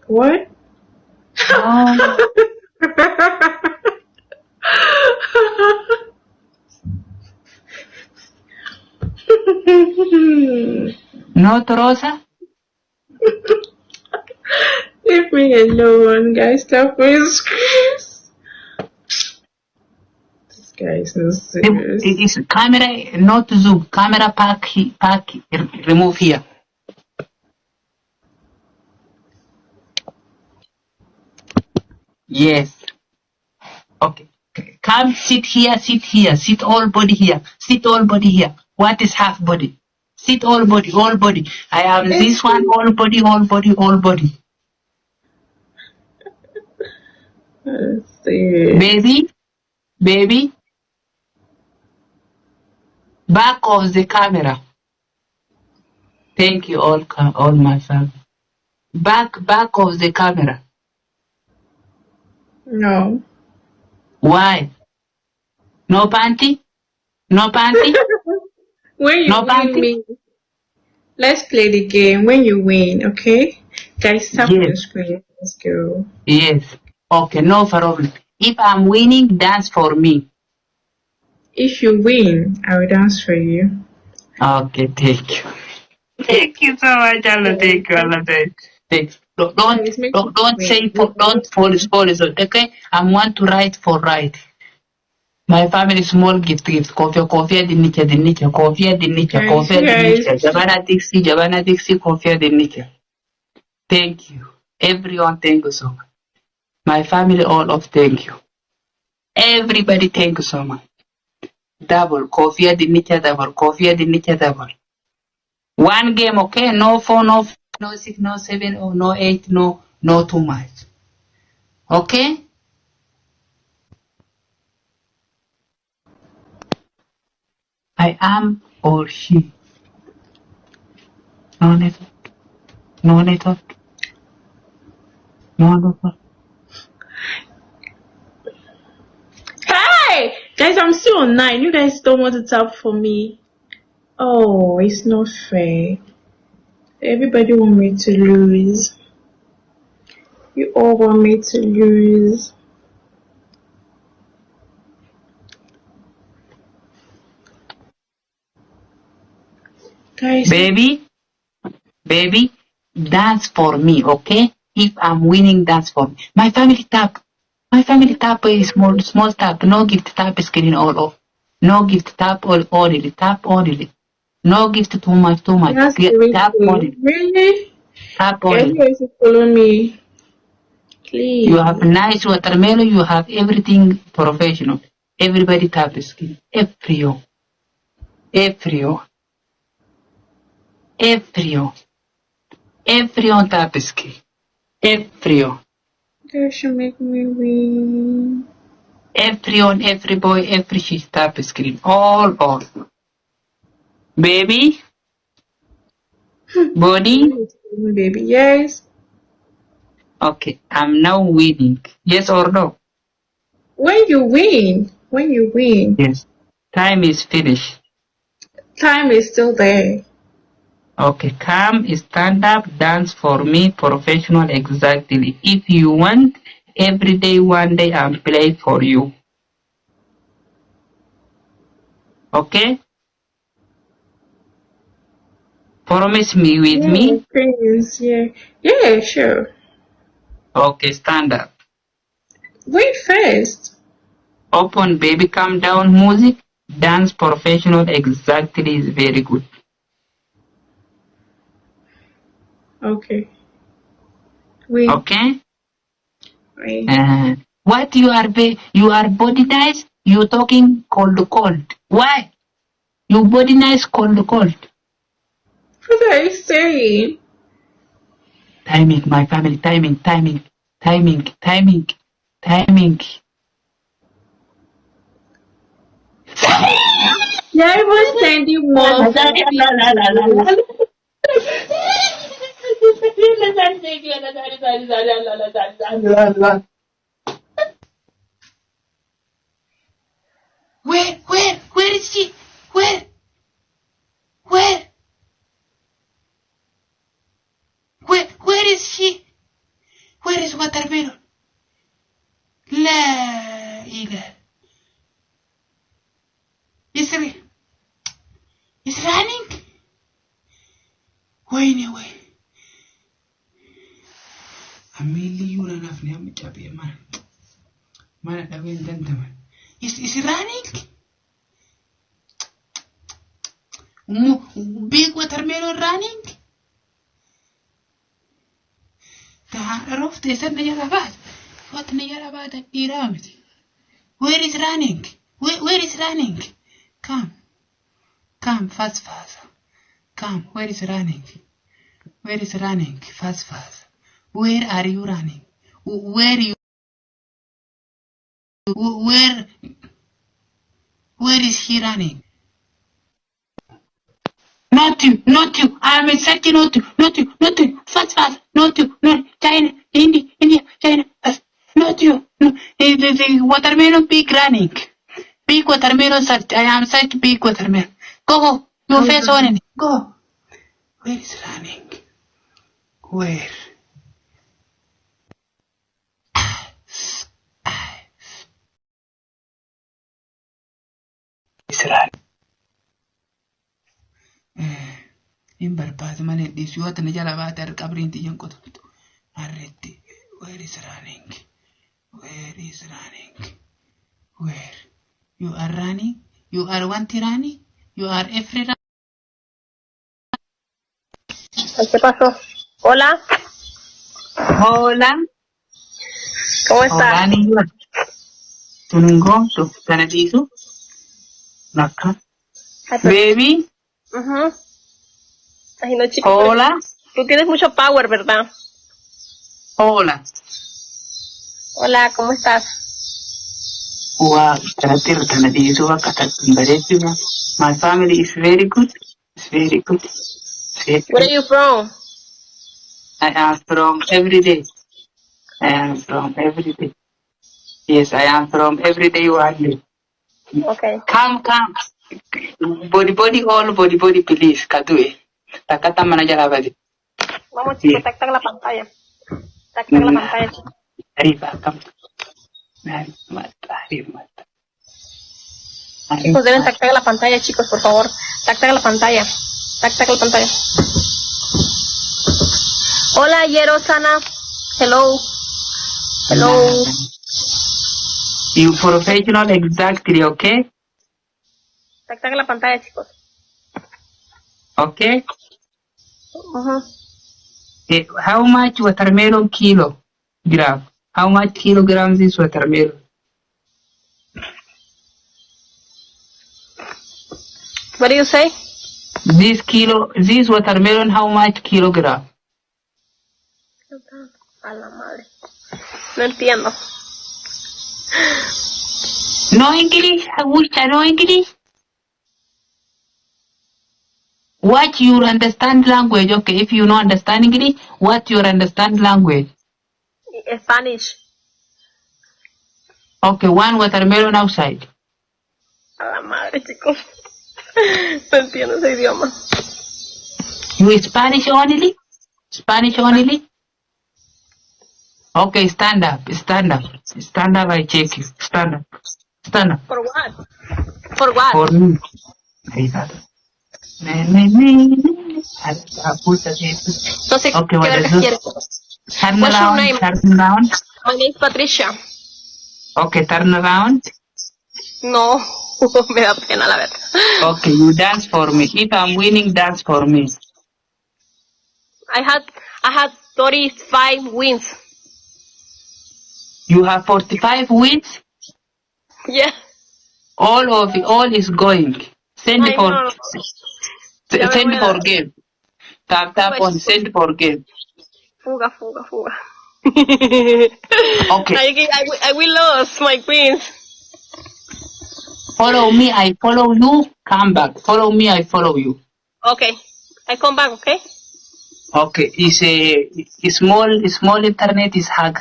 What? No, not Rosa. Leave me alone, guys. Stop this. This guy is so It serious. is camera, not zoom. Camera pack, remove here. Yes. Okay. Come sit here, sit all body here, sit all body here. What is half body? Sit all body, all body. I am this It's one, all body, all body, all body. serious. Baby, baby, back of the camera. Thank you all my family. Back of the camera. No. Why? No panty? No panty? When you No win panty? me, let's play the game. When you win, okay? Guys, tap on Yes, the screen. Let's go. yes. Okay, no problem. If I'm winning, dance for me. If you win, I will dance for you. Okay, thank you. Thank you so much, Allah. Thank you, Allah. Thanks. Guys, make it Don't say win. for, don't fall, okay? I want to write for right. My family small gift, coffee, dinnicha, coffee, Guys, you guys, Jabana Dixie, coffee, dinnicha. Thank you. Everyone, thank you so much. My family, all of thank you. Everybody, thank you so much. Double, coffee, dinnicha, double. One game, okay? No 4, no 6, no 7, or no 8, no too much. Okay? I am or she. No network. No network. No network. hey! Guys, I'm still on 9. You guys don't want to tap for me. Oh, it's not fair. Everybody want me to lose. You all want me to lose. Guys, Baby, dance for me, okay? If I'm winning, dance for me. My family tap. My family tap is small tap. No gift tap screen all off. No gift tap all only. Tap only. No gift too much. that's Tap everything. only. Really? Tap Guys, you only. guys should follow me. You have Please. nice watermelon. You have everything professional. Everybody tap screen. Everyone. Everyone tap screen. Everyone. Guys should make me win. Everyone, every boy, every she tap screen. All. Baby, body. Baby, yes. Okay, I'm now winning. Yes or no? When you win, Yes. Time is finished. time is still there. Okay, come, stand up, dance for me, professional exactly. If you want, every day, one day, I'm play for you. Okay? Promise me with Yeah, me. please, yeah. Yeah, sure. Okay, stand up. Wait first. Open, baby, calm down, music. Dance professional exactly is very good. Okay. Wait, Okay? wait. What you are body nice, you talking cold. Why? You body nice cold. What are you saying? Timing, my family, timing. Yeah, I was sending more for me to lose. Where is she? Where is she? watermelon. La ilaha. It's running. Wayne way. Amili you run off near me, chappy man. Man, I will gentleman. Is running? Big watermelon running? تعرفت يا نيرابات فات نيرابات الديرامة. Where is running? Where is running? Come fast. Come, where is running? Where is running? Fast. Where are you running? Where is he running? Not you. I am instructing not you. Fast. Not you. China, India, China. Fast. Not you. No. The watermelon big running. Big watermelon search. I am search big watermelon. Go. Your face on it. Go. Where is running? Where? Is running. In barbaad malee dhiisuu na jala baate qabriin xiyyan qotutu arretti. Where is running? Where? You are running? You are running? You are every running? ¿Qué pasó? Hola. Hola. ¿Cómo estás? Hola niña. Tungo tu sana dhiisu. Nakka. Baby. Ay, no, chico. Hola. Tú tienes mucho power, ¿verdad? Hola. Hola, ¿cómo estás? Wow, sana dhiisu akka bareedduma. My family is very good. It's very good. Where are you from? I am from every day. Yes, I am from every day one. Okay. Come. Body, all body, please. Katue. Takata manajara badi. Vamos, chicos, tac la pantalla. Tac la pantalla, chicos. Arriba, come. Chicos, deben tac la pantalla, chicos, por favor. Tac la pantalla. Tac la pantalla. Hola, Yerosana. Hello. You professional exactly, okay? Tac la pantalla, chicos. Okay? How much watermelon kilogram? How much kilograms is watermelon? What do you say? This watermelon, how much kilogram? A la madre. No entiendo. No English? Agusha, no English? What you understand language? Okay, if you don't understand English, what you understand language? Spanish. Okay, one watermelon outside. A la madre, chicos. No entiendo ese idioma. You Spanish only? Spanish only? Okay, stand up, I check you. Stand up. For what? For what? For me. No sé Okay, qué verga quieres. Turn What's your around, name? turn around. My name is Patricia. Okay, turn around. No, me da pena la verdad. Okay, you dance for me. If I'm winning, dance for me. I had 35 wins. You have 45 wins. Yeah. All is going. Send for game. Tap on send for game. Fuga. Okay. I will lose my wins. Follow me, I follow you. Come back. Follow me, I follow you. Okay. I come back, okay? Okay. It's a small internet is hag.